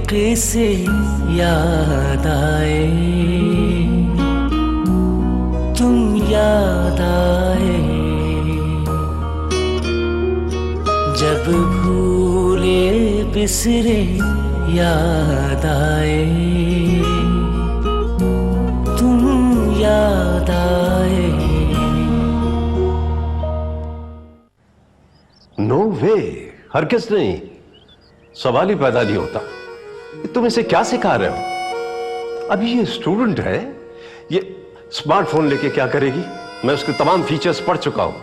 किसे याद आए, तुम याद आए, जब भूले बिसरे याद आए, तुम याद आए। नो वे, हरगिज़ नहीं, सवाल ही पैदा नहीं होता। तुम इसे क्या सिखा रहे हो? अभी ये स्टूडेंट है, ये स्मार्टफोन लेके क्या करेगी? मैं उसके तमाम फीचर्स पढ़ चुका हूं।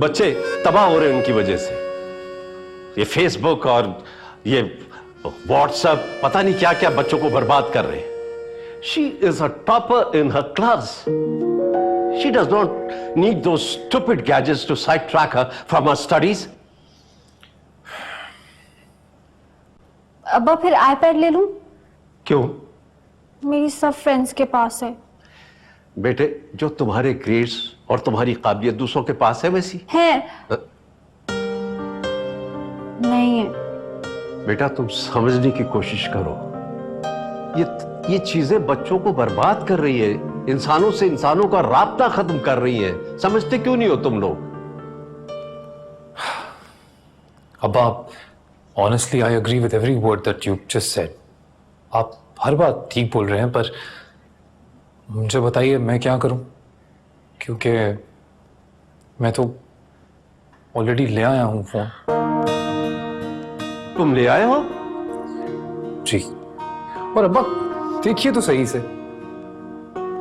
बच्चे तबाह हो रहे हैं उनकी वजह से। ये फेसबुक और ये व्हाट्सएप पता नहीं क्या क्या बच्चों को बर्बाद कर रहे हैं। She is a topper in her class. She does not need those stupid gadgets to sidetrack her from her studies. अब्बा फिर आईपैड ले लूं? क्यों? मेरी सब फ्रेंड्स के पास है। बेटे, जो तुम्हारे ग्रेड्स और तुम्हारी काबिलियत दूसरों के पास है वैसी है? नहीं है। बेटा, तुम समझने की कोशिश करो। ये चीजें बच्चों को बर्बाद कर रही है, इंसानों से इंसानों का राब्ता खत्म कर रही है। समझते क्यों नहीं हो तुम लोग? अब्बा, honestly I agree with every word that you just said. आप हर बात ठीक बोल रहे हैं, पर मुझे बताइए मैं क्या करूं, क्योंकि मैं तो ऑलरेडी ले आया हूं फोन। तुम ले आए हो? जी। और अब्बा देखिए तो सही से,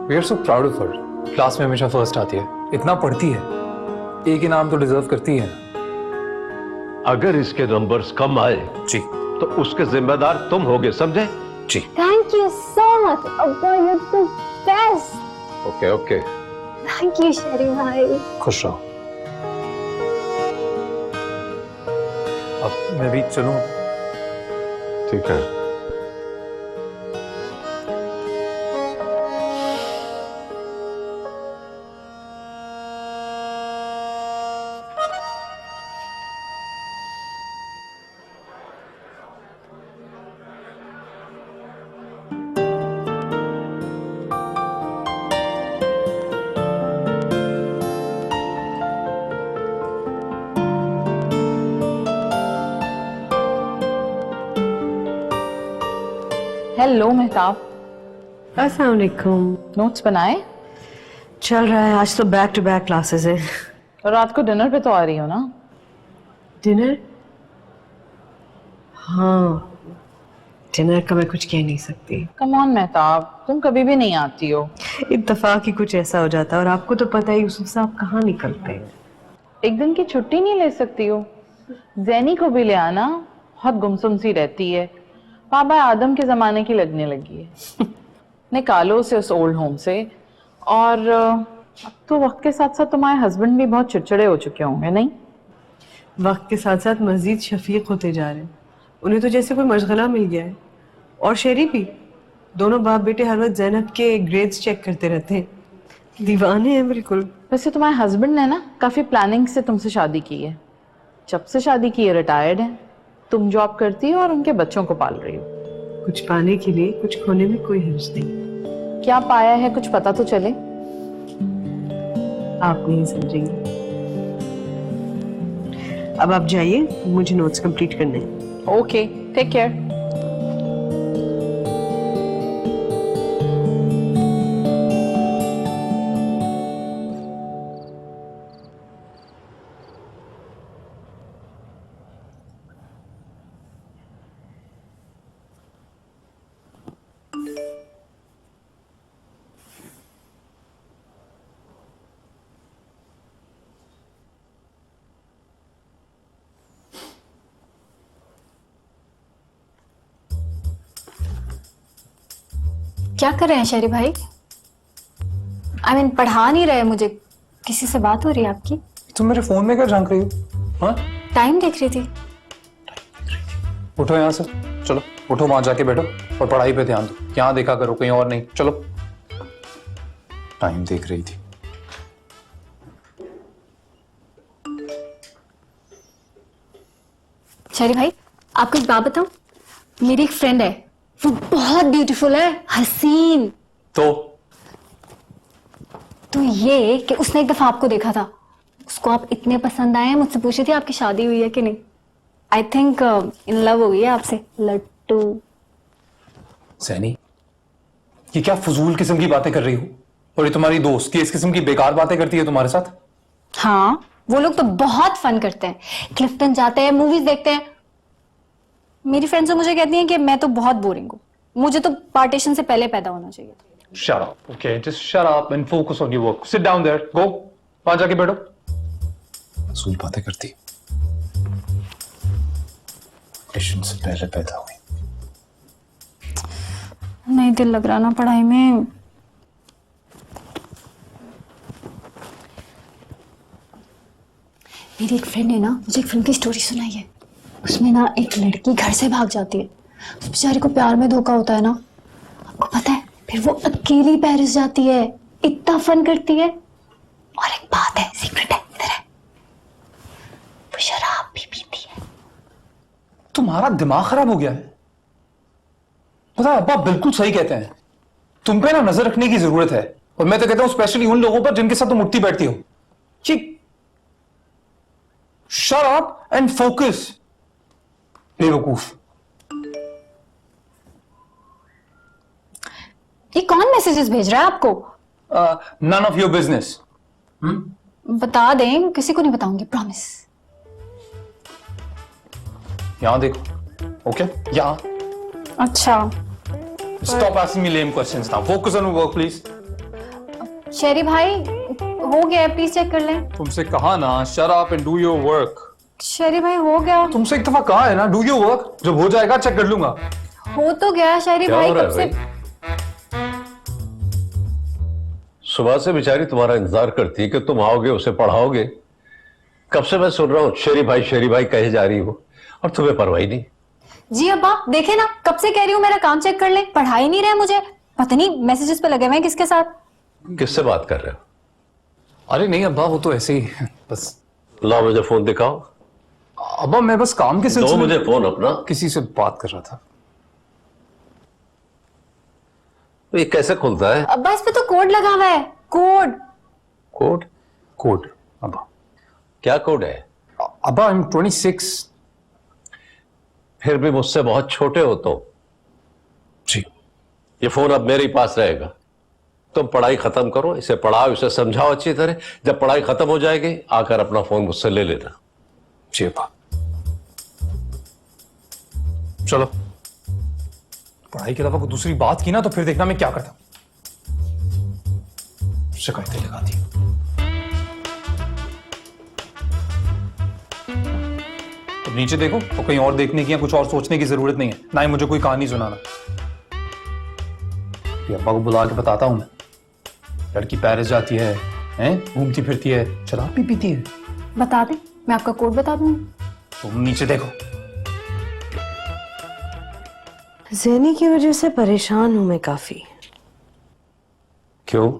we are so proud of her. Class में हमेशा फर्स्ट आती है, इतना पढ़ती है, एक इनाम तो डिजर्व करती है। अगर इसके नंबर्स कम आए जी तो उसके जिम्मेदार तुम होगे, समझे? जी। थैंक यू सो मच अब्बा, you are the best. Okay okay. Thank you Sheri भाई। खुश रहो। अब मैं भी चलूं? ठीक है। हेलो मेहताब। अस्सलाम वालेकुम। नोट्स बनाए? चल रहा है, आज तो बैक टू बैक क्लासेस है। और रात को डिनर पे तो आ रही हो ना? डिनर? हाँ, डिनर का मैं कुछ कह नहीं सकती। कम ऑन मेहताब, तुम कभी भी नहीं आती हो। इत्तेफाक ही कुछ ऐसा हो जाता है, और आपको तो पता ही यूसुफ साहब कहाँ निकलते हैं। एक दिन की छुट्टी नहीं ले सकती हो? जैनी को भी ले आना, बहुत गुमसुम सी रहती है, बाबा आदम के जमाने की लगने लगी है। निकालो उसे उस ओल्ड होम से। और अब तो वक्त के साथ साथ तुम्हारे हस्बैंड भी बहुत चिड़चिड़े हो चुके होंगे, नहीं? वक्त के साथ साथ मजीद शफीक होते जा रहे हैं। उन्हें तो जैसे कोई मशगला मिल गया है। और शेरी भी, दोनों बाप बेटे हर वक्त ज़ैनब के ग्रेड्स चेक करते रहते हैं, दीवाने हैं बिल्कुल। वैसे तुम्हारे हस्बैंड ने ना काफी प्लानिंग से तुमसे शादी की है। जब से शादी की है रिटायर्ड है, तुम जॉब करती हो और उनके बच्चों को पाल रही हो। कुछ पाने के लिए कुछ खोने में कोई हर्ज नहीं। क्या पाया है कुछ पता तो चले। आप नहीं समझेंगे। अब आप जाइए, मुझे नोट्स कंप्लीट करने हैं। Okay, take care. क्या कर रहे हैं शेरी भाई? पढ़ा नहीं रहे मुझे। किसी से बात हो रही है आपकी? तुम मेरे फोन में क्या झांक रही हो? हाँ? टाइम देख रही थी। उठो यहाँ से, चलो उठो, वहां जाके बैठो और पढ़ाई पे ध्यान दो। यहाँ देखा करो, कहीं और नहीं। चलो। टाइम देख रही थी। शेरी भाई, आपको एक बात बताऊं, मेरी एक फ्रेंड है, वो बहुत ब्यूटीफुल है, हसीन। तो ये कि उसने एक दफा आपको देखा था, उसको आप इतने पसंद आए हैं, मुझसे पूछी थी आपकी शादी हुई है कि नहीं। आई थिंक इन लव हो गई है आपसे, लट्टू। सैनी, ये क्या फजूल किस्म की बातें कर रही हो? और ये तुम्हारी दोस्त किस किस्म की बेकार बातें करती है तुम्हारे साथ? हाँ, वो लोग तो बहुत फन करते हैं, क्लिफ्टन जाते हैं, मूवीज देखते हैं। मेरी फ्रेंड्स तो मुझे कहती हैं कि मैं तो बहुत बोरिंग हूँ, मुझे तो पार्टीशन से पहले पैदा होना चाहिए था। Shut up, okay? Just shut up and focus on your work. Sit down there. Go. वहां जाके बैठो। फजूल बातें करती। पार्टीशन से पहले पैदा हुई। नहीं दिल लग रहा ना पढ़ाई में। मेरी एक फ्रेंड ने ना मुझे एक फिल्म की स्टोरी सुनाई है। उसमें ना एक लड़की घर से भाग जाती है, उस बेचारी को प्यार में धोखा होता है ना, आपको पता है, फिर वो अकेली पेरिस जाती है, इतना फन करती है। और एक बात है, सीक्रेट है, इधर है, वो शराब भी पीती है। तुम्हारा दिमाग खराब हो गया है? पता है, अब्बा बिल्कुल सही कहते हैं, तुम पे ना नजर रखने की जरूरत है। और मैं तो कहता हूं स्पेशली उन लोगों पर जिनके साथ तुम उठती बैठती हो। शट अप एंड फोकस, बेवकूफ। ये कौन मैसेजेस भेज रहा है आपको? None of your business. बता दें, किसी को नहीं बताऊंगी, प्रॉमिस। यहां देखो, ओके? यहां। अच्छा। Stop asking me lame questions now, focus on work please. शेरी भाई, हो गया, प्लीज चेक कर लें। तुमसे कहा ना, shut up and do your work. शेरी भाई हो गया। तुमसे एक दफा कहा है ना, डू योर वर्क। जब हो जाएगा चेक कर लूंगा। हो तो गया शेरी भाई, कब से। सुबह से बेचारी तुम्हारा इंतजार करती है कि तुम आओगे, उसे पढ़ाओगे। कब से मैं सुन रहा हूं शेरी भाई कहे जा रही हो, और तुम्हें परवाह नहीं। जी अब्बा, देखे ना, कब से कह रही हूँ मेरा काम चेक कर ले, पढ़ा ही नहीं रहे मुझे। पता नहीं मैसेजेस पे लगे हुए हैं किसके साथ। किससे बात कर रहे हो? अरे नहीं अब्बा, वो तो ऐसे ही बस। लाओ मुझे फोन दिखाओ। अब्बा मैं बस काम के सिलसिले दो मुझे फोन अपना। किसी से बात कर रहा था। तो ये कैसे खुलता है? अब्बा इस पे तो कोड लगा हुआ है, कोड। कोड? कोड अब्बा। क्या कोड है? अब्बा आई एम 26। फिर भी मुझसे बहुत छोटे हो तो। जी। ये फोन अब मेरे ही पास रहेगा। तुम पढ़ाई खत्म करो, इसे पढ़ाओ, इसे समझाओ अच्छी तरह। जब पढ़ाई खत्म हो जाएगी आकर अपना फोन मुझसे ले लेना। जी अब्बा। चलो, पढ़ाई के अलावा कोई दूसरी बात की ना तो फिर देखना मैं क्या करता हूं। शिकायतें लगाती। तो नीचे देखो, और कहीं और देखने की या कुछ और सोचने की जरूरत नहीं है, ना ही मुझे कोई कहानी सुनाना। अब्बा को बुला के बताता हूं मैं, लड़की पेरिस जाती है, घूमती फिरती है, शराब भी पीती है। बता दे, मैं आपका कोड बता दूंगी। तुम नीचे देखो। ज़ैनी की वजह से परेशान हूं मैं काफी। क्यों?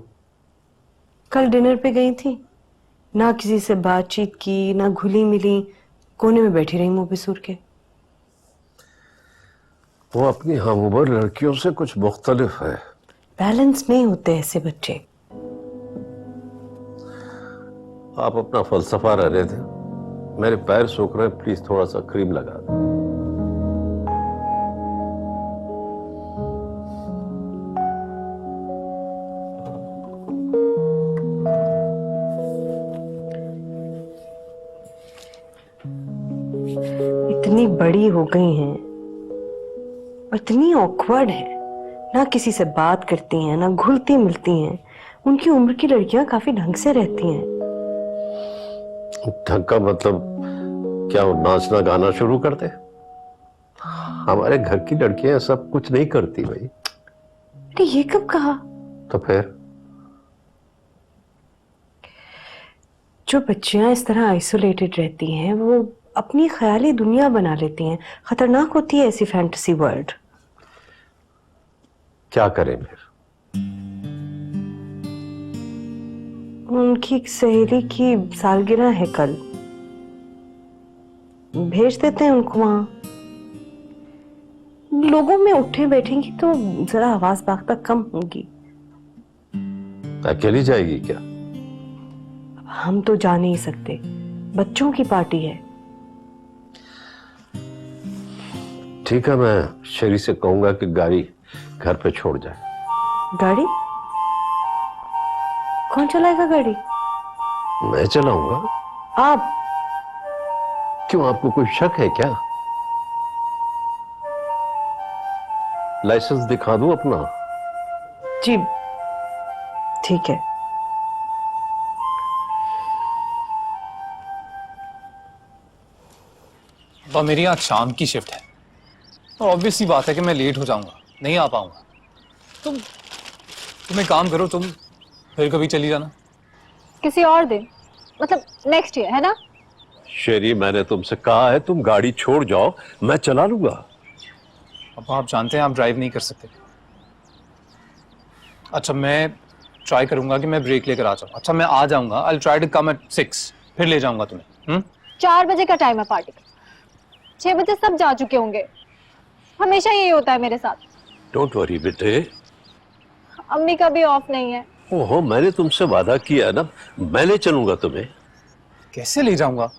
कल डिनर पे गई थी, ना किसी से बातचीत की, ना घुली मिली, कोने में बैठी रही मुंह पे सूर के। वो अपनी हमउम्र लड़कियों से कुछ मुख्तलिफ है। बैलेंस नहीं होते ऐसे बच्चे। आप अपना फलसफा रहने थे, मेरे पैर सूख रहे हैं, प्लीज थोड़ा सा क्रीम लगा दो। इतनी बड़ी हो गई हैं और इतनी ऑकवर्ड है, ना किसी से बात करती हैं, ना घुलती मिलती हैं। उनकी उम्र की लड़कियां काफी ढंग से रहती हैं। ढंग का मतलब क्या? वो नाचना गाना शुरू कर दे? हमारे घर की लड़कियां सब कुछ नहीं करती भाई। अरे ये कब कहा? तो फिर जो बच्चियां इस तरह आइसोलेटेड रहती हैं, वो अपनी ख्याली दुनिया बना लेती हैं। खतरनाक होती है ऐसी फैंटेसी वर्ल्ड। क्या करें फिर? उनकी सहेली की सालगिरह है कल, भेज देते हैं उनको वहां। लोगों में उठे बैठेंगी तो जरा आवाज बागता कम होगी। अकेली जाएगी क्या? हम तो जा नहीं सकते, बच्चों की पार्टी है। ठीक है, मैं शेरी से कहूंगा कि गाड़ी घर पे छोड़ जाए। गाड़ी? कौन चलाएगा गाड़ी? मैं चलाऊंगा। आप? क्यों, आपको कोई शक है क्या? लाइसेंस दिखा दूं अपना? जी ठीक है। तो मेरी आज शाम की शिफ्ट है और ऑब्वियसली बात है कि मैं लेट हो जाऊंगा, नहीं आ पाऊंगा। तुम एक काम करो, तुम फिर कभी चली जाना। किसी और दिन, मतलब नेक्स्ट ईयर, है ना? शेरी, मैंने तुमसे कहा है तुम गाड़ी छोड़ जाओ, मैं चला लूंगा। अब आप जानते हैं आप ड्राइव नहीं कर सकते। अच्छा, मैं ट्राई करूंगा कि मैं ब्रेक लेकर आ जाऊं। अच्छा, मैं आ जाऊंगा। I will try to come at 6, फिर ले जाऊंगा तुम्हें। 4 बजे का टाइम है पार्टी का, 6 बजे सब जा चुके होंगे। हमेशा यही होता है मेरे साथ। डोंट वरी बेटे। अम्मी का भी ऑफ नहीं है। ओहो, मैंने तुमसे वादा किया ना, मैं ले चलूंगा तुम्हें। कैसे ले जाऊंगा?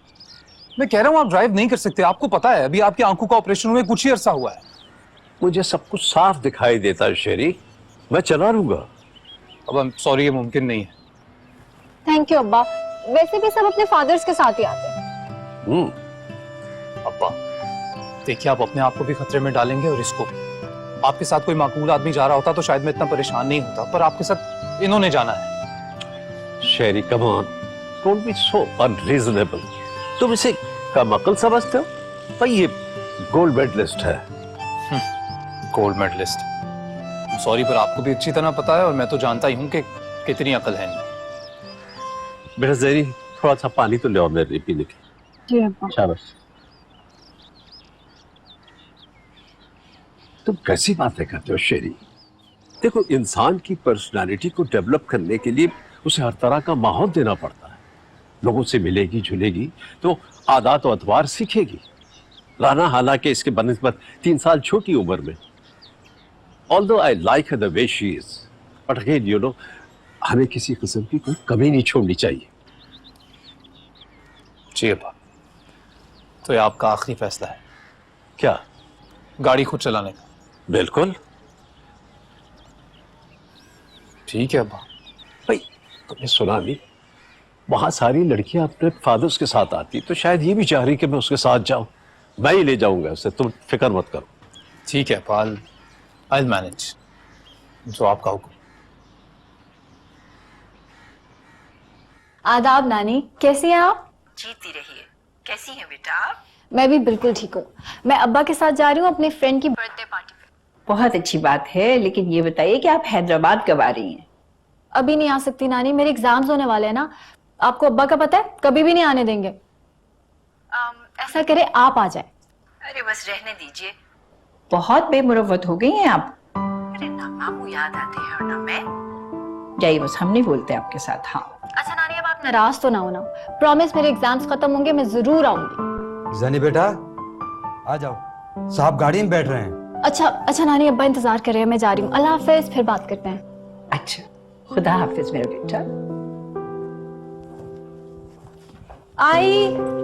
मैं कह रहा हूं आप ड्राइव नहीं कर सकते। आपको पता है अभी आपकी आंखों का ऑपरेशन हुए कुछ ही अरसा हुआ है। मुझे सब कुछ साफ दिखाई देता है शेरी, मैं चला लूंगा। अब I'm सॉरी, ये मुमकिन नहीं है। थैंक यू अब्बा। वैसे भी सब अपने फादर्स के साथ ही आते हैं। अब्बा देखिए, आप अपने आप को भी खतरे में डालेंगे और इसको। आपके साथ कोई माकूल आदमी जा रहा होता तो शायद मैं इतना परेशान नहीं होता, पर आपके साथ इन्होंने जाना है। Sheri come on, don't be so unreasonable. तुम इसे कम अकल समझते हो? भाई ये गोल्ड मेडलिस्ट है। Gold medalist? सॉरी, पर आपको भी अच्छी तरह पता है और मैं तो जानता ही हूं कि कितनी अकल है इनमें। बेटा जेरी, थोड़ा सा पानी तो ले आओ मेरे पीने के। जी अब्बा। शाबाश। तुम कैसी बातें करते हो शेरी? देखो, इंसान की पर्सनालिटी को डेवलप करने के लिए उसे हर तरह का माहौल देना पड़ता है। लोगों से मिलेगी जुलेगी तो आदात और अतवार सीखेगी। राना हालांकि इसके बनिस्बत 3 साल छोटी उम्र में। Although I like her the way she is, but again, you know, हमें किसी किस्म की कोई कमी नहीं छोड़नी चाहिए। जी अब्बा, तो ये आपका आखिरी फैसला है? क्या? गाड़ी खुद चलाने का? बिल्कुल। ठीक है अब्बा। भाई तुमने सुना नहीं, वहां सारी लड़कियां अपने फादर्स के साथ आती, तो शायद ये भी चाह रही कि मैं उसके साथ जाऊं। मैं ही ले जाऊंगा उसे, तुम फिक्र मत करो। ठीक है पाल, आई विल मैनेज, जो आपका हुक्म। आदाब नानी, कैसी हैं आप? जीती रहिए। कैसी हैं बेटा आप? मैं भी बिल्कुल ठीक हूँ। मैं अब्बा के साथ जा रही हूँ अपनी फ्रेंड की बर्थडे पार्टी पे। बहुत अच्छी बात है, लेकिन ये बताइए कि आप हैदराबाद कब आ रही हैं? अभी नहीं आ सकती नानी, मेरे एग्जाम्स होने वाले हैं ना। आपको अब्बा का पता है, कभी भी नहीं आने देंगे। ऐसा करे आप आ जाए। अरे बस रहने दीजिए, बहुत बेमुरवत हो गई हैं आप। अरे ना मामू याद आते हैं और ना मैं। जाइए, बस हम नहीं बोलते आपके साथ। हाँ अच्छा नानी, अब आप नाराज तो ना होना। प्रॉमिस, मेरे एग्जाम्स खत्म होंगे मैं जरूर आऊंगी। जनी बेटा आ जाओ, साहब गाड़ी में बैठ रहे हैं। अच्छा नानी, अब्बा इंतजार कर रहे हैं, मैं जा रही हूँ। अल्लाह हाफिज, फिर बात करते हैं। अच्छा, खुदा हाफिज मेरा बेटा। आई।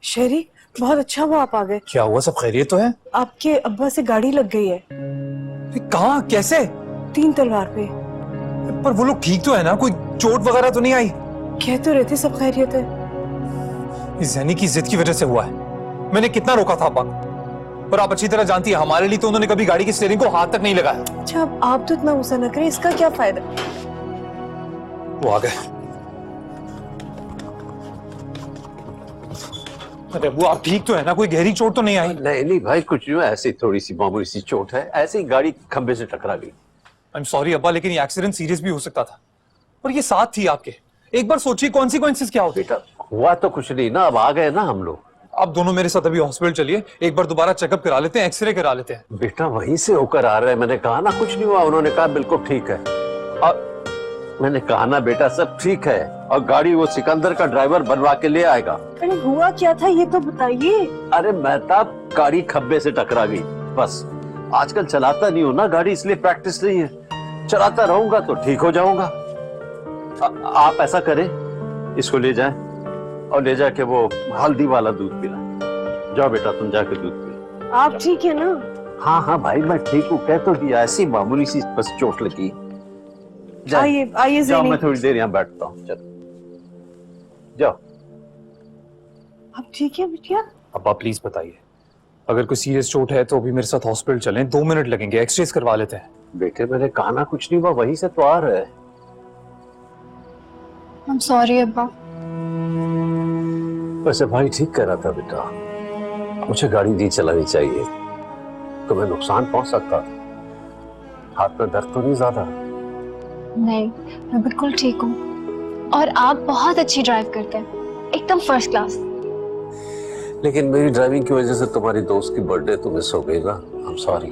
शेरी, बहुत अच्छा हुआ आप आ गए। क्या हुआ, सब खैरियत तो है? आपके अब्बा से गाड़ी लग गई है। कहाँ, कैसे? 3 तलवार पे। पर वो लोग ठीक तो है ना, कोई चोट वगैरह तो नहीं आई? कह तो रहते सब खैरियत है। इस जैनी की जिद की वजह से हुआ है। मैंने कितना रोका था अब्बा को, पर आप अच्छी तरह जानती है हमारे लिए तो उन्होंने कभी गाड़ी की स्टीयरिंग को हाथ तक नहीं लगाया। अच्छा, अब आप तो इतना गुस्सा न करें, इसका क्या फायदा। वो आ गए। अरे वो आप ठीक तो है ना, कोई गहरी चोट तो नहीं आई? नहीं नहीं भाई, कुछ नहीं, ऐसी थोड़ी सी मामूली सी चोट है, ऐसे ही गाड़ी खंबे से टकरा गई। आई एम सॉरी अब्बा, लेकिन ये एक्सीडेंट सीरियस भी हो सकता था और ये साथ थी आपके। एक बार सोचिए कॉन्सिक्वेंसेस क्या होते। बेटा हुआ तो कुछ नहीं ना, अब आ गए ना हम लोग। आप दोनों मेरे साथ अभी हॉस्पिटल चलिए, एक बार दोबारा चेकअप करा लेते हैं, एक्सरे करा लेते हैं। बेटा वहीं से होकर आ रहे हैं, मैंने कहा ना कुछ नहीं हुआ, उन्होंने कहा बिल्कुल ठीक है। मैंने कहा ना बेटा, सब ठीक है, और गाड़ी वो सिकंदर का ड्राइवर बनवा के ले आएगा। अरे हुआ क्या था ये तो बताइए। अरे मेहताब, गाड़ी खब्बे से टकरा गई, बस। आजकल चलाता नहीं हूँ ना गाड़ी, इसलिए प्रैक्टिस नहीं है। चलाता रहूंगा तो ठीक हो जाऊंगा। आप ऐसा करें, इसको ले जाएं और ले जाके वो हल्दी वाला दूध पिलाएं। जाओ बेटा, तुम जाके दूध पिलाओ। आप ठीक है ना? हाँ हाँ भाई, मैं ठीक हूँ, कह तो दिया, ऐसी मामूली सी बस चोट लगी। आइए आइए जाओ, ज़ैनी। मैं थोड़ी देर यहाँ बैठता हूँ, चलो जाओ। आप ठीक है बिटिया? अब्बा प्लीज बताइए, अगर कोई सीरियस चोट है तो अभी मेरे साथ हॉस्पिटल चलें, 2 मिनट लगेंगे, एक्सरेज करवा लेते हैं। बेटे मैंने कहा ना कुछ नहीं हुआ, वहीं से तो आ रहा है। I'm sorry अब्बा। वैसे भाई ठीक कह रहा था बेटा, मुझे गाड़ी नहीं चलानी चाहिए, तुम्हें नुकसान पहुंच सकता था। हाथ में दर्द तो नहीं ज्यादा? नहीं, मैं बिल्कुल ठीक हूँ। और आप बहुत अच्छी ड्राइव करते हैं, एकदम फर्स्ट क्लास। लेकिन मेरी ड्राइविंग की वजह से तुम्हारी दोस्त की बर्थडे तो मिस हो गई ना। I am sorry.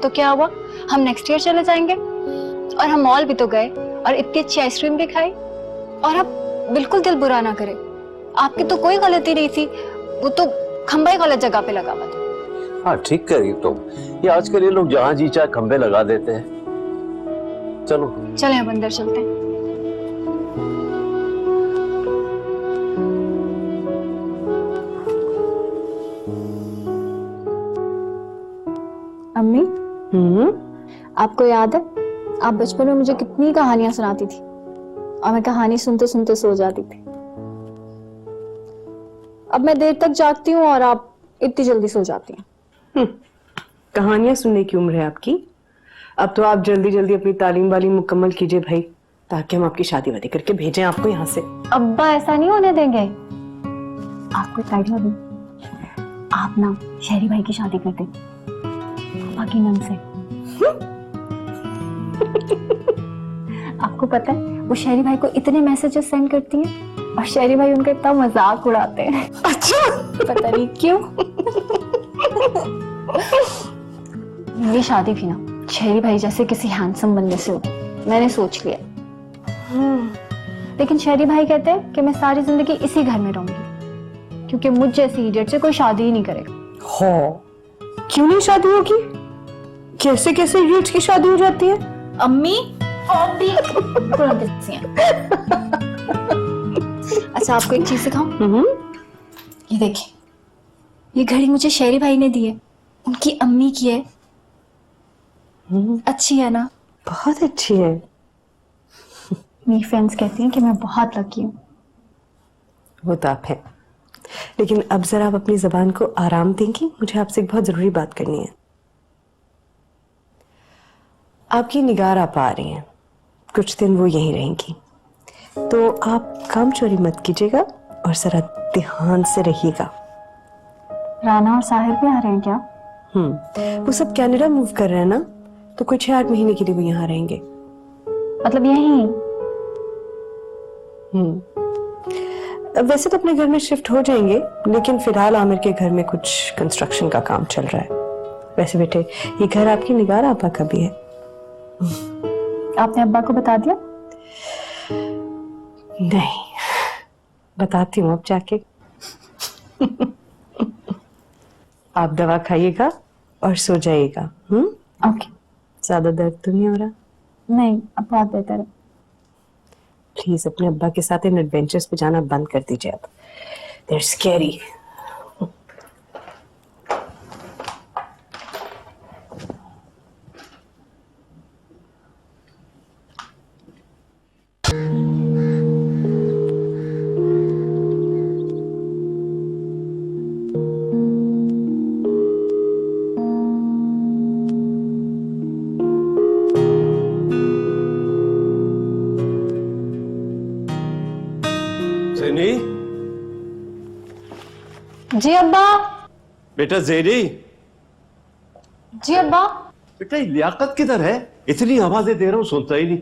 तो क्या हुआ, हम नेक्स्ट ईयर चले जाएंगे। और हम मॉल भी तो गए और इतनी अच्छी आइसक्रीम भी खाई। और आप बिल्कुल दिल बुरा ना करें, आपकी तो कोई गलती नहीं थी, वो तो खंबा ही गलत जगह पे लगा हुआ था। हाँ ठीक कह रही तुम, ये आजकल ये लोग जहाँ जी चाहे खंबे लगा देते हैं। चलो चले अब अंदर चलते हैं। अम्मी, आपको याद है आप बचपन में मुझे कितनी कहानियां सुनाती थी और मैं कहानी सुनते सुनते सो जाती थी। अब मैं देर तक जागती हूँ और आप इतनी जल्दी सो जाती हैं। कहानियां सुनने की उम्र है आपकी? अब तो आप जल्दी जल्दी अपनी तालीम वाली मुकम्मल कीजिए भाई, ताकि हम आपकी शादी वादी करके भेजें आपको यहाँ से। अब्बा ऐसा नहीं होने देंगे। आपको एक आइडिया दूं, आप ना शहरी भाई की शादी कर दें पापा की नंद से। आपको पता है वो शहरी भाई को इतने मैसेजेस सेंड करती हैं और शहरी भाई उनका इतना मजाक उड़ाते हैं। अच्छा, पता नहीं क्यों। मेरी शादी भी ना शहरी भाई जैसे किसी हैंडसम बंदे से होगी, मैंने सोच लिया। लेकिन शहरी भाई कहते हैं कि मैं सारी जिंदगी इसी घर में रहूंगी, क्योंकि मुझ जैसी इडियट से कोई शादी ही नहीं करेगा। हो, क्यों नहीं शादी होगी? कैसे कैसे इडियट्स की शादी हो जाती है? अम्मी और भी अच्छा, आपको एक चीज सिखाऊं? ये देखिए, ये घड़ी मुझे शहरी भाई ने दी है, उनकी अम्मी की है। अच्छी है ना? बहुत अच्छी है। मेरी फ्रेंड्स कहती हैं कि मैं बहुत लकी हूँ। वो तो आप है, लेकिन अब जरा आप अपनी जबान को आराम देंगी, मुझे आपसे एक बहुत जरूरी बात करनी है। आपकी निगार आप आ रही हैं, कुछ दिन वो यहीं रहेंगी, तो आप काम चोरी मत कीजिएगा और जरा ध्यान से रहिएगा। राना और साहिर भी आ रहे हैं क्या? वो सब कनाडा मूव कर रहे हैं ना, तो कुछ 6-8 महीने के लिए वो यहाँ रहेंगे। मतलब यहीं? वैसे तो अपने घर में शिफ्ट हो जाएंगे, लेकिन फिलहाल आमिर के घर में कुछ कंस्ट्रक्शन का काम चल रहा है। वैसे बेटे, ये घर आपकी निगार आपा का भी है। आपने अब्बा को बता दिया? नहीं, बताती हूँ अब जाके। आप दवा खाइएगा और सो जाइएगा। ओके। ज्यादा दर्द तो नहीं हो रहा? नहीं, अब बहुत बेहतर है। प्लीज अपने अब्बा के साथ इन एडवेंचर्स पे जाना बंद कर दीजिए अब, दे आर स्कैरी। ज़ेनी, जी अब्बा। बेटा ज़ेनी। जी अब्बा। बेटा ये लियाकत किधर है? इतनी आवाजें दे रहा हूं, सुनता ही नहीं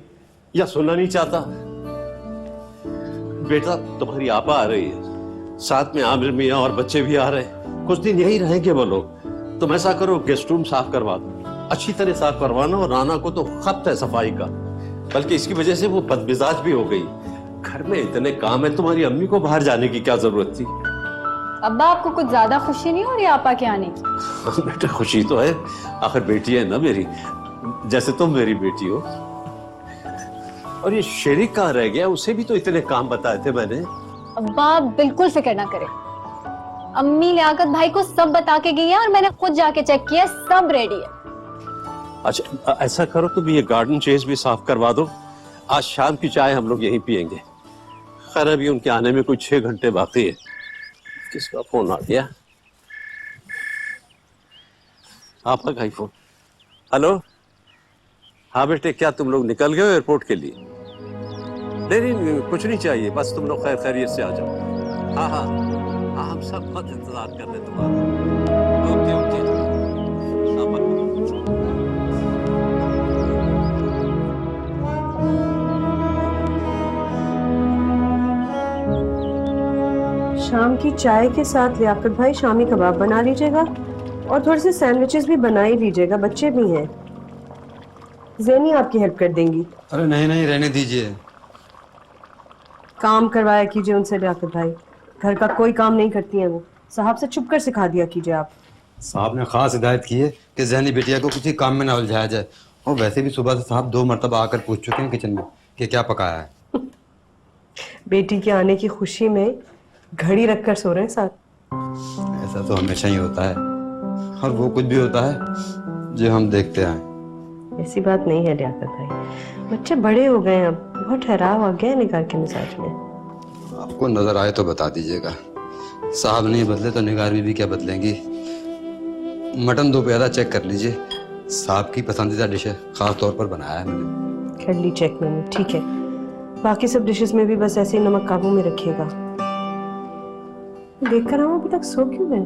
या सुनना नहीं चाहता। बेटा तुम्हारी आपा आ रही है, साथ में आमिर मियां और बच्चे भी आ रहे हैं, कुछ दिन यही रहेंगे वो लोग। तुम ऐसा करो, गेस्ट रूम साफ करवा दो, अच्छी तरह साफ करवाना, और राना को तो खत है सफाई का। बल्कि इसकी वजह से वो बदमिजाज भी हो गई। घर में इतने काम है, तुम्हारी अम्मी को बाहर जाने की क्या जरूरत थी? अब्बा आपको कुछ ज्यादा खुशी नहीं हो रही आपा के आने की? बेटा खुशी तो है, आखिर बेटी है ना मेरी, जैसे तुम मेरी बेटी हो। और ये शेरी कहाँ रह गया? उसे भी तो इतने काम बताए थे मैंने। अब्बा बिल्कुल फिक्र ना करें, अम्मी लियाकत भाई को सब बता के गई है और मैंने खुद जाके चेक किया, सब रेडी है। अच्छा ऐसा करो, तुम ये गार्डन चेज भी साफ करवा दो। आज शाम की चाय हम लोग यहीं पियेंगे। खैर अभी उनके आने में कोई 6 घंटे बाकी है। किसका फोन आ गया? आपका का ही फोन। हेलो, हाँ बेटे, क्या तुम लोग निकल गए हो एयरपोर्ट के लिए? नहीं कुछ नहीं चाहिए, बस तुम लोग खैर खैरियत से आ जाओ। हाँ हाँ हाँ, हम सब बहुत इंतजार कर रहे हैं तुम्हारा। Okay okay. शाम की चाय के साथ लियाकत भाई शामी कबाब बना लीजिएगा और थोड़े से सैंडविचेस भी बना ही लीजिएगा, बच्चे भी हैं। ज़ेनी आपकी हेल्प कर देंगी। अरे नहीं नहीं, रहने दीजिए। काम करवाया कीजिए उनसे लियाकत भाई, घर का कोई काम नहीं करती हैं वो। साहब से छुप कर सिखा दिया कीजिए आप। साहब ने खास हिदायत की है कि जहनी बिटिया को किसी काम में ना उलझाया जाए। और वैसे भी सुबह से साहब 2 मरतबा आकर पूछ चुके हैं किचन में कि क्या पकाया है। बेटी के आने की खुशी में घड़ी रखकर सो रहे हैं साथ। ऐसा तो हमेशा ही होता है, और वो कुछ भी होता है जो हम देखते आए। ऐसी बात नहीं है लियाकत भाई, बच्चे बड़े हो गए हैं अब, बहुत ठहराव आ गया है निगाह के मिजाज में। आपको नजर आए तो बता दीजिएगा। साहब नहीं बदले तो निगार भी क्या बदलेंगी। मटन 2 प्यादा चेक कर लीजिए, साहब की पसंदीदा डिश है, खास तौर पर बनाया है मैंने। कर ली चेक मैंने, ठीक है। बाकी सब डिशेस में भी बस ऐसे ही नमक काबू में रखिएगा। देखकर हम अभी तक सो क्यों गए?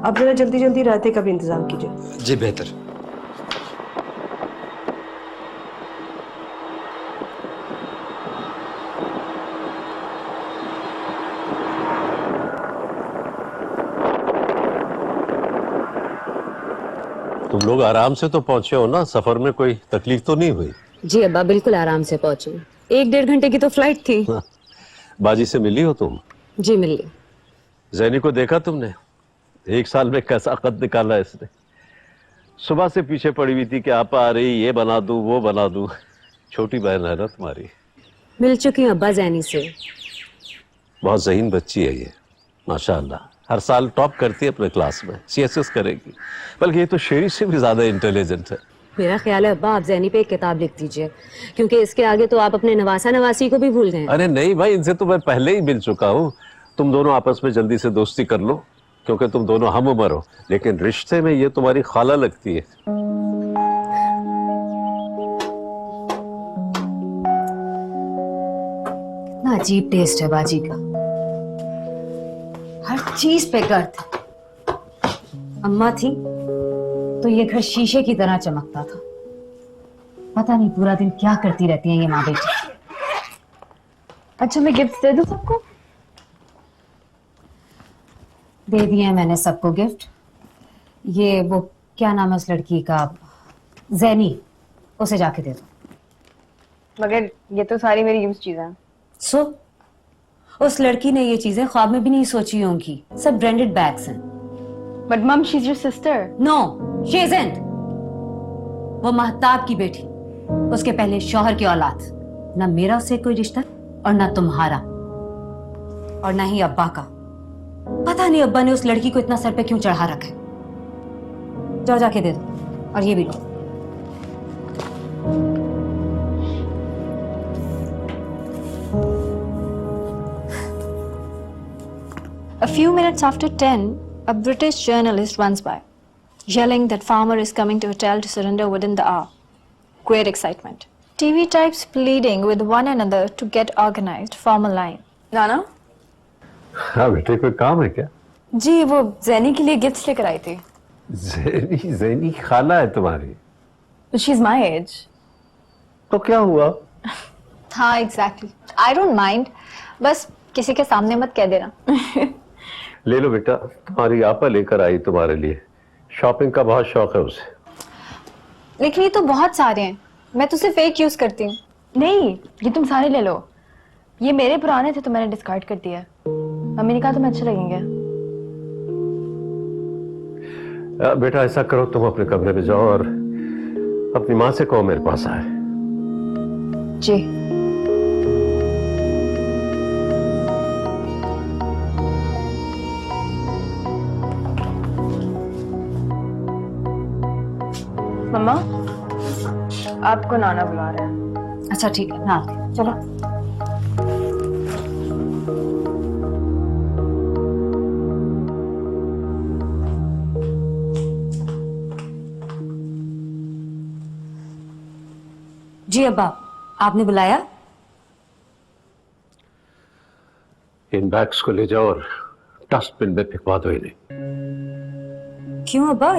अब जरा जल्दी जल्दी रायते का भी इंतजाम कीजिए। जी बेहतर। तुम लोग आराम से तो पहुंचे हो ना? सफर में कोई तकलीफ तो नहीं हुई? जी अब्बा बिल्कुल आराम से पहुंचे। 1-1.5 घंटे की तो फ्लाइट थी। बाजी से मिली हो तुम? जी मिल ली। जैनी को देखा तुमने? 1 साल में कैसा कद निकाला इसने। सुबह से पीछे पड़ी हुई थी कि आप आ रही, ये बना दूं वो बना दूं। छोटी बहन है ना तुम्हारी। मिल चुकी हूँ अब्बा जैनी से। बहुत ज़हीन बच्ची है ये, माशाअल्लाह। हर साल टॉप करती है अपने क्लास में, CSS करेगी। बल्कि ये तो शेरी से भी ज्यादा इंटेलिजेंट है। मेरा ख्याल है अब्बा आप जैनी पे एक किताब लिख दीजिए, क्योंकि इसके आगे तो आप अपने नवासा नवासी को भी भूल गए। अरे नहीं भाई, इनसे तो मैं पहले ही मिल चुका हूँ। तुम दोनों आपस में जल्दी से दोस्ती कर लो, क्योंकि तुम दोनों हम उम्र हो, लेकिन रिश्ते में ये तुम्हारी खाला लगती है। कितना अजीब टेस्ट है बाजी का, हर चीज पे गर्द। अम्मा थी तो ये घर शीशे की तरह चमकता था। पता नहीं पूरा दिन क्या करती रहती हैं ये माँ बेटी। अच्छा मैं गिफ्ट दे दूं सबको? दे दिए हैं मैंने सबको गिफ्ट। ये वो क्या नाम है उस लड़की का, जैनी, उसे जाके दे दो। मगर ये तो सारी मेरी यूज चीजें हैं। सो उस लड़की ने ये चीजें ख्वाब में भी नहीं सोची होंगी। सब ब्रांडेड बैग्स हैं। But mom she is your sister. No she isn't. वो महताब की बेटी, उसके पहले शौहर की औलाद। ना मेरा उससे कोई रिश्ता और ना तुम्हारा, और ना ही अब्बा का। पता नहीं अब्बा ने उस लड़की को इतना सर पे क्यों चढ़ा रखा है। जाओ जाके दे दो, और ये भी लो। A few minutes after 10, a British journalist runs by, yelling that farmer is coming to hotel to surrender within the hour. Great excitement. TV types pleading with one another to get organized, form a line. नाना? हाँ बेटे, कोई काम है क्या? जी वो जैनी के लिए gifts लेकर आई थी। जैनी खाला है तुम्हारी? She is my age. तो क्या हुआ? हाँ exactly. I don't mind. बस किसी के सामने मत कह देना। ले लो बेटा, तुम्हारी आपा लेकर आई तुम्हारे लिए। शॉपिंग का बहुत शौक है उसे। लेकिन ये तो बहुत सारे हैं, मैं तो सिर्फ एक यूज करती हूँ। नहीं, ये तुम सारे ले लो। ये मेरे पुराने थे तो मैंने डिस्कार्ड कर दिया। मम्मी ने कहा तुम्हें अच्छे लगेंगे। बेटा ऐसा करो, तुम अपने कमरे में जाओ और अपनी माँ से कहो मेरे पास आए। जी। मम्मा, आपको नाना बुला रहे हैं। अच्छा ठीक है, ना आते, चलो। जी अब्बा, आपने बुलाया? इन बैग्स को ले जाओ और डस्टबिन में फेंकवा दो इन्हें। क्यों अब्बा,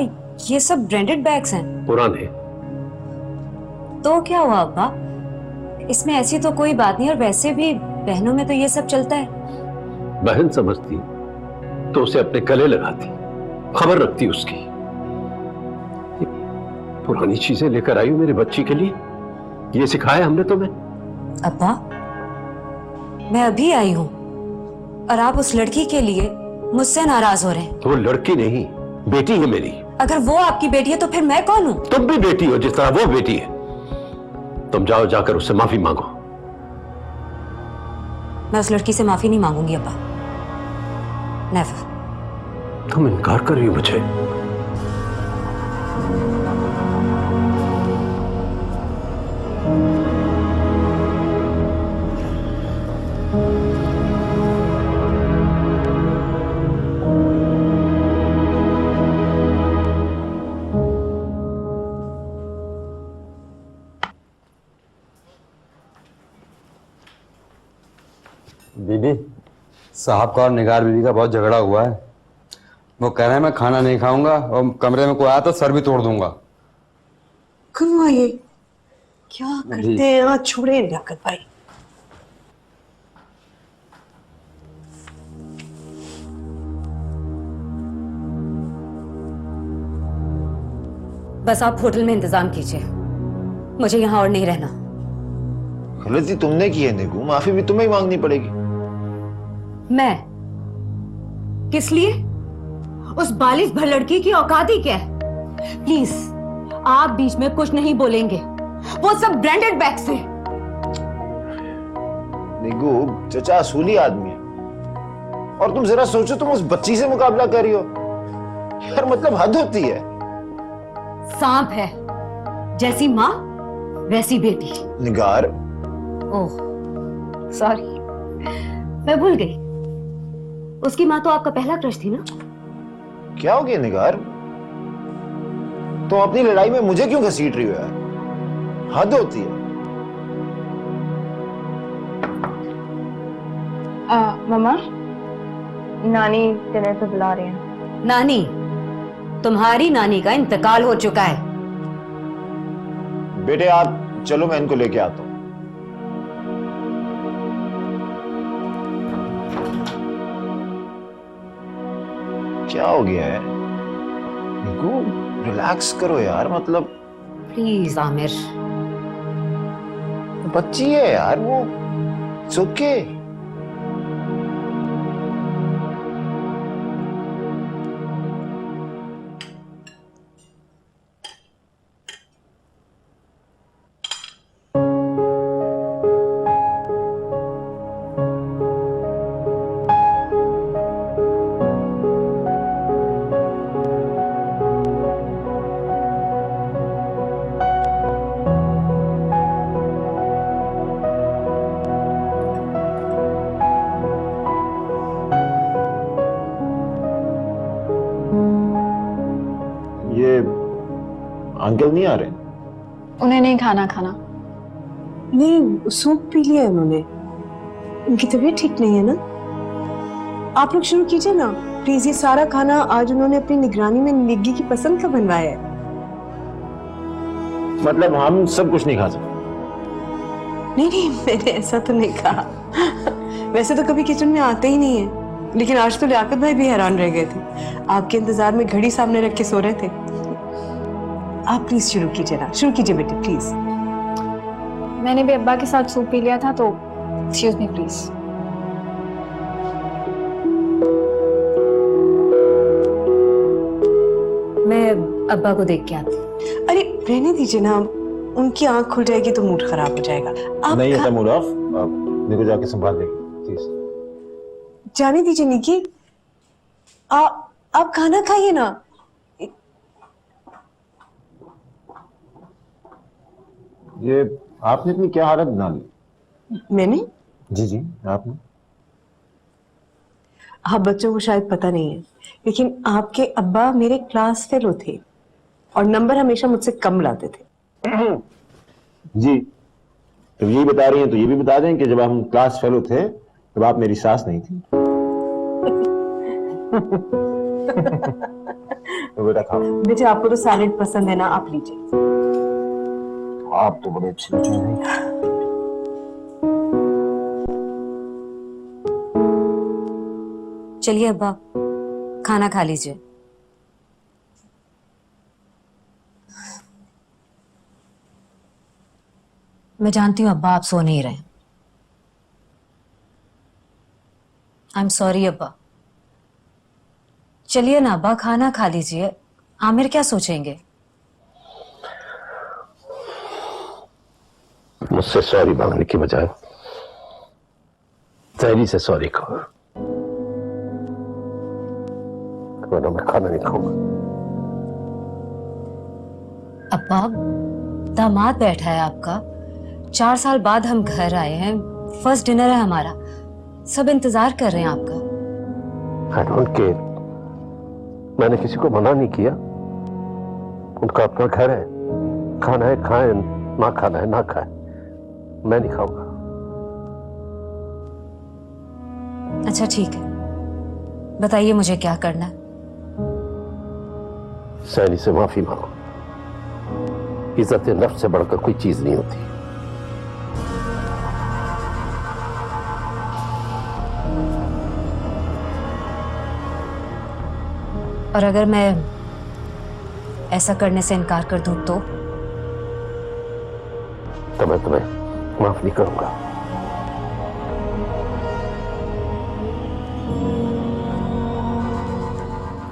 ये सब ब्रांडेड बैग्स हैं। पुराने। तो क्या हुआ अब्बा, इसमें ऐसी तो कोई बात नहीं, और वैसे भी बहनों में तो ये सब चलता है। बहन समझती तो उसे अपने गले लगाती, खबर रखती उसकी। ये पुरानी चीजें लेकर आई हो मेरी बच्ची के लिए, ये सिखाया हमने तुम्हें? अब्बा, मैं अभी आई हूँ और आप उस लड़की के लिए मुझसे नाराज हो रहे हैं। वो लड़की नहीं, बेटी है मेरी। अगर वो आपकी बेटी है तो फिर मैं कौन हूँ? तुम भी बेटी हो जिस तरह वो बेटी है। तुम जाओ, जाकर उससे माफी मांगो। मैं उस लड़की से माफी नहीं मांगूंगी अब्बा, नेवर। तुम इनकार कर रही हो मुझे? दीदी, साहब का और निगार बीवी का बहुत झगड़ा हुआ है। वो कह रहे हैं मैं खाना नहीं खाऊंगा और कमरे में कोई आया तो सर भी तोड़ दूंगा। क्यों हुआ ये? क्या करते हैं? आज छोड़े लियाकत भाई। बस आप होटल में इंतजाम कीजिए, मुझे यहाँ और नहीं रहना। गलती तुमने की है निगू, माफी भी तुम्हें ही मांगनी पड़ेगी। मैं? किस लिए? उस बालिश भर लड़की की औकात ही क्या है? प्लीज आप बीच में कुछ नहीं बोलेंगे, वो सब ब्रांडेड बैग से। निगू, चचा असूली आदमी है, और तुम जरा सोचो, तुम उस बच्ची से मुकाबला कर रही हो यार, मतलब हद होती है। सांप है, जैसी माँ वैसी बेटी। निगार, ओह सॉरी, मैं भूल गई, उसकी माँ तो आपका पहला क्रश थी ना? क्या हो गया निगार, तुम अपनी लड़ाई में मुझे क्यों घसीट रही हो यार, हद होती है। मम्मा, नानी डिनर पे बुला रही हैं। नानी? तुम्हारी नानी का इंतकाल हो चुका है। बेटे आप चलो, मैं इनको लेके आता हूं। क्या हो गया है निगू, रिलैक्स करो यार, मतलब प्लीज आमिर। बच्ची है यार वो, इट्स ओके। अंकल नहीं आ रहे? उन्हें नहीं खाना नहीं, सूप पी लिया है उन्होंने। उनकी तबीयत ठीक नहीं है ना। आप लोग शुरू कीजिए ना प्लीज। ये सारा खाना आज उन्होंने अपनी निगरानी में निग्गी की पसंद का बनवाया है। मतलब हम सब कुछ नहीं खा सकते? नहीं, मैंने ऐसा तो नहीं कहा। वैसे तो कभी किचन में आते ही नहीं है, लेकिन आज तो लियाकत भाई भी हैरान रह गए थे। आपके इंतजार में घड़ी सामने रख के सो रहे थे। आप प्लीज शुरू कीजिए ना, शुरू कीजिए बेटे प्लीज। मैंने भी अब्बा के साथ सूप पी लिया था, तो एक्सक्यूज मी प्लीज। मैं अब्बा को देख के आती हूँ। अरे रहने दीजिए ना, उनकी आंख खुल जाएगी तो मूड खराब हो जाएगा। आप नहीं होता मूड ऑफ, मेरे को जाके संभाल लेगी प्लीज। जाने दीजिए निकी, आप खाना खाइए ना। ये आपने इतनी क्या हालत बना ली? मैंने? जी आपने। आप बच्चों को शायद पता नहीं है, लेकिन आपके अब्बा मेरे क्लास फेलो थे और नंबर हमेशा मुझसे कम लाते थे। जी, तो यही बता रही हैं तो ये भी बता दें कि जब हम क्लास फेलो थे तब आप मेरी सास नहीं थी। तो बेटा खाओ। बेटे आपको तो सैलेड पसंद है ना, आप लीजिए। आप तो बड़े अच्छे बच्चे हैं। चलिए अब्बा, खाना खा लीजिए। मैं जानती हूँ अब्बा आप सो नहीं रहे। आई एम सॉरी अब्बा। चलिए ना अब्बा, खाना खा लीजिए। आमिर क्या सोचेंगे? मुझसे सॉरी मांगने की बजाय तैरी से सॉरी कहो, वरना मैं खाना नहीं खाऊंगा। अब्बा, दामाद बैठा है आपका। 4 साल बाद हम घर आए हैं, फर्स्ट डिनर है हमारा, सब इंतजार कर रहे हैं आपका। आई डोंट केयर, मैंने किसी को मना नहीं किया। उनका अपना घर है, खाना है खाएं, ना खाना है ना खाएं, मैं नहीं खाऊंगा। अच्छा ठीक है, बताइए मुझे क्या करना है। सैली से माफी मांगो। इज्जत नफ्स से बढ़कर कोई चीज नहीं होती। और अगर मैं ऐसा करने से इनकार कर दूं तो मैं तुम्हें माफ नहीं करूंगा।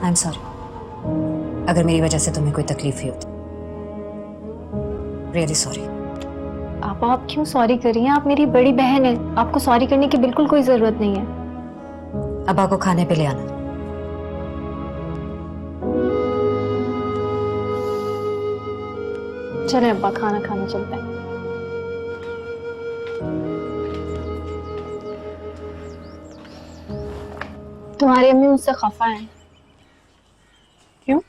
आई एम सॉरी अगर मेरी वजह से तुम्हें कोई तकलीफ हुई होती। Really sorry. आप क्यों सॉरी कर रही हैं? आप मेरी बड़ी बहन हैं, आपको सॉरी करने की बिल्कुल कोई जरूरत नहीं है। अब्बा को खाने पे ले आना। चलें अब्बा, खाना खाने चलते हैं। तुम्हारी अम्मी मुझसे खफा है। क्यों?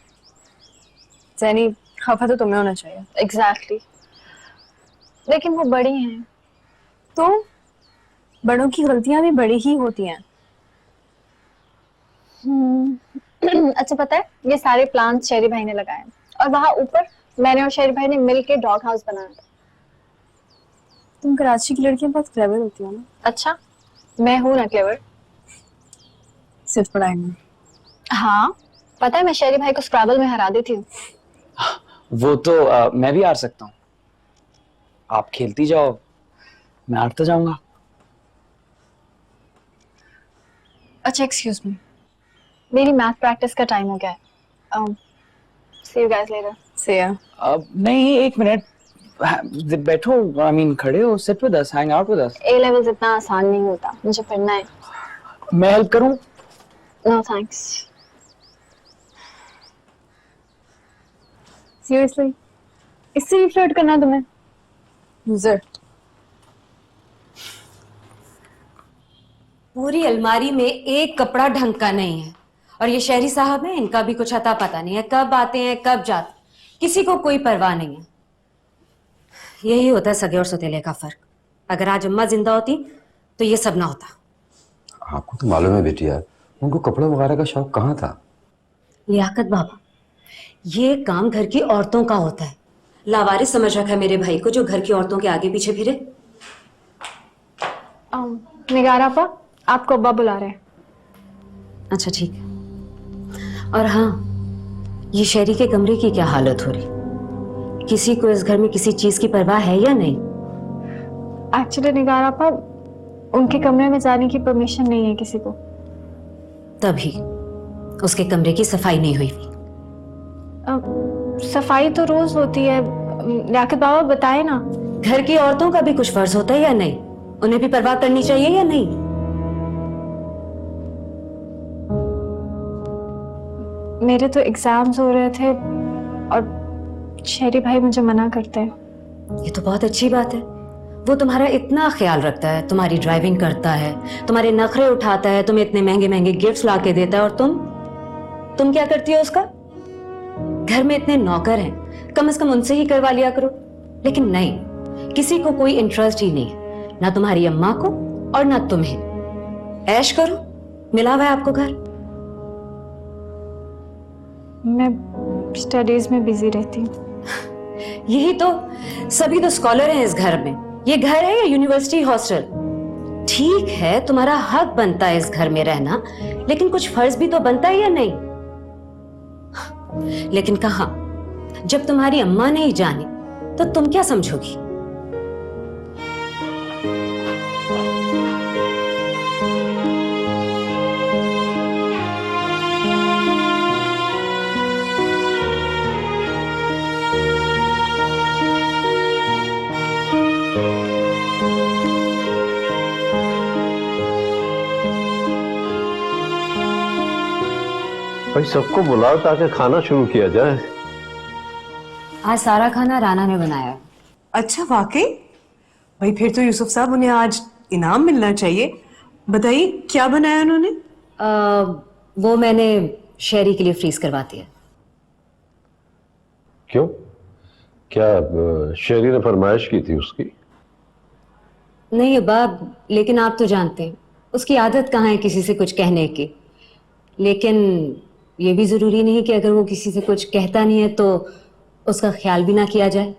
जैनी, खफा तो तुम्हें होना चाहिए। एग्जैक्टली लेकिन वो बड़ी हैं। तो बड़ों की गलतियां भी बड़ी ही होती हैं। अच्छा पता है, ये सारे प्लांट्स शेरी भाई ने लगाए हैं और वहां ऊपर मैंने और शेरी भाई ने मिलके डॉग हाउस बनाया था। तुम कराची की लड़कियां बहुत क्लेवर होती हो ना। अच्छा, मैं हूं ना क्लेवर? सिर्फ पढ़ाई में। हाँ, पता है मैं शेरी भाई को स्क्रैबल में हरा देती हूँ। वो तो मैं भी हार सकता हूँ। आप खेलती जाओ, मैं हारता जाऊंगा। अच्छा एक्सक्यूज मी, मेरी मैथ प्रैक्टिस का टाइम हो गया है। See you guys later. See ya. नहीं, 1 मिनट बैठो। I mean, खड़े हो, sit with us, hang out with us. A levels इतना आसान नहीं होता, मुझे पढ़ना है। मैं हेल्प करूं? No thanks. Seriously? इससे भी फ्लर्ट करना है तुम्हें? Loser. पूरी अलमारी में एक कपड़ा ढंग का नहीं है और ये शहरी साहब है, इनका भी कुछ अता पता नहीं है, कब आते हैं कब जाते, किसी को कोई परवाह नहीं है। यही होता है सगे और सौतेले का फर्क। अगर आज अम्मा जिंदा होती तो ये सब ना होता। आपको तो मालूम है बेटिया, उनको कपड़े वगैरह का शौक कहाँ था। लियाकत बाबा, ये काम घर की औरतों का होता है। लावारिस समझ रखा है मेरे भाई को, जो घर की औरतों के आगे पीछे फिरे। निगारा पा, आपको अब्बा बुला रहे हैं। अच्छा ठीक है। और हाँ, ये शहरी के कमरे की क्या हालत हो रही? किसी को इस घर में किसी चीज की परवाह है या नहीं? एक्चुअली निगार आपा, उनके कमरे में जाने की परमिशन नहीं है किसी को। तभी उसके कमरे की सफाई नहीं हुई। सफाई तो रोज होती है। लियाकत बाबा बताए ना। घर की औरतों का भी कुछ फर्ज होता है या नहीं? उन्हें भी परवाह करनी चाहिए या नहीं? मेरे तो एग्जाम्स हो रहे थे और शेरी भाई मुझे मना करते हैं। ये तो बहुत अच्छी बात है। वो तुम्हारा इतना ख्याल रखता है, तुम्हारी ड्राइविंग करता है, तुम्हारे नखरे उठाता है, तुम्हें इतने महंगे महंगे गिफ्ट्स ला के देता है, और तुम क्या करती हो उसका? घर में इतने नौकर हैं, कम से कम उनसे ही करवा लिया करो। लेकिन नहीं, किसी को कोई इंटरेस्ट ही नहीं है, ना तुम्हारी अम्मा को और ना तुम्हें। ऐश करो, मिला हुआ है आपको घर। मैं स्टडीज में बिजी रहती हूँ। यही तो, सभी तो स्कॉलर हैं इस घर में। ये घर है या यूनिवर्सिटी हॉस्टल? ठीक है, तुम्हारा हक बनता है इस घर में रहना, लेकिन कुछ फर्ज भी तो बनता है या नहीं? लेकिन कहां, जब तुम्हारी अम्मा नहीं जानी तो तुम क्या समझोगी? भाई सबको बुलाओ ताकि खाना शुरू किया जाए। आज सारा खाना राना ने बनाया है। अच्छा, वाकई? भाई फिर तो यूसुफ साहब उन्हें आज इनाम मिलना चाहिए। बताइए क्या बनाया उन्होंने? वो मैंने शेरी के लिए फ्रीज करवा दिया। क्यों? क्या शेरी ने फरमाइश की थी उसकी? नहीं अब्बा, लेकिन आप तो जानते हैं उसकी आदत कहाँ है किसी से कुछ कहने की। लेकिन ये भी जरूरी नहीं कि अगर वो किसी से कुछ कहता नहीं है तो उसका ख्याल भी ना किया जाए।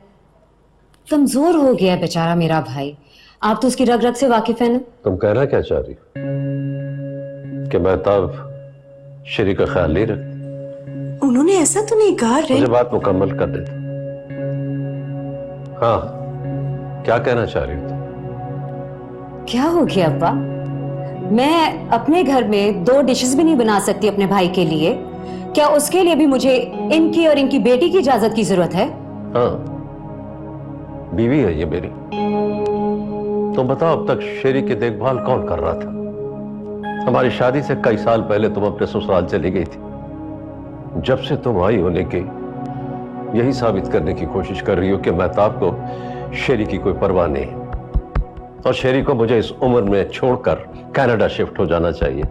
कमजोर हो गया है बेचारा मेरा भाई। आप तो उसकी रग रग से वाकिफ है ना। तुम कहना क्या चाह रही हो कि महताब शेरी का ख्याल नहीं रखती? उन्होंने ऐसा तो नहीं कहा। मुझे बात मुकम्मल कर देते। हाँ, क्या कहना चाह रही हो? क्या हो गया अब्बा? मैं अपने घर में 2 डिशेस भी नहीं बना सकती अपने भाई के लिए, क्या उसके लिए भी मुझे इनकी और इनकी बेटी की इजाजत की जरूरत है? हाँ, बीवी है ये मेरी। तुम बताओ, अब तक शेरी की देखभाल कौन कर रहा था? हमारी शादी से कई साल पहले तुम अपने ससुराल चली गई थी। जब से तुम आई होने के यही साबित करने की कोशिश कर रही हो कि महताब को शेरी की कोई परवाह नहीं, और शेरी को मुझे इस उम्र में छोड़कर कनाडा शिफ्ट हो जाना चाहिए।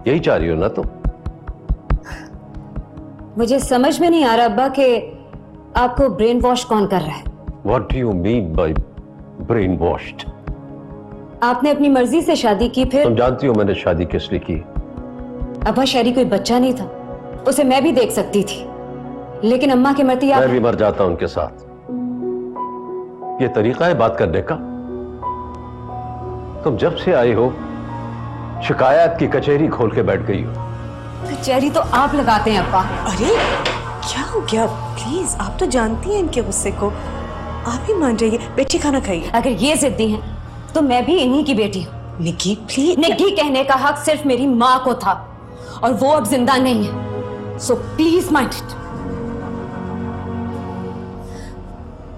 यही चाह रही हो ना तुम? मुझे समझ में नहीं आ रहा अब्बा कि आपको ब्रेन वॉश कौन कर रहा है। What do you mean by brain washed? आपने अपनी मर्जी से शादी की, फिर? तुम जानती हो मैंने शादी किस लिए की? अब्बा शेरी कोई बच्चा नहीं था, उसे मैं भी देख सकती थी, लेकिन अम्मा के मरते मैं भी मर जाता उनके साथ। ये तरीका है बात करने का? तुम जब से आई हो शिकायत की कचहरी खोल के बैठ गई हो। कचहरी तो आप लगाते हैं अब्बा। अरे क्या हो गया? प्लीज, आप तो जानती हैं इनके गुस्से को, आप ही मान जाइए। बेटी खाना खाइए। अगर ये जिद्दी हैं तो मैं भी इन्हीं की बेटी हूँ। निकी प्लीज। निकी कहने का हक सिर्फ मेरी माँ को था और वो अब जिंदा नहीं है, सो प्लीज माइंड इट।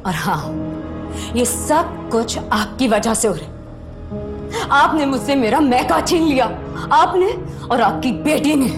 और हाँ, ये सब कुछ आपकी वजह से हो रहा है। आपने मुझसे मेरा मैका छीन लिया, आपने और आपकी बेटी ने।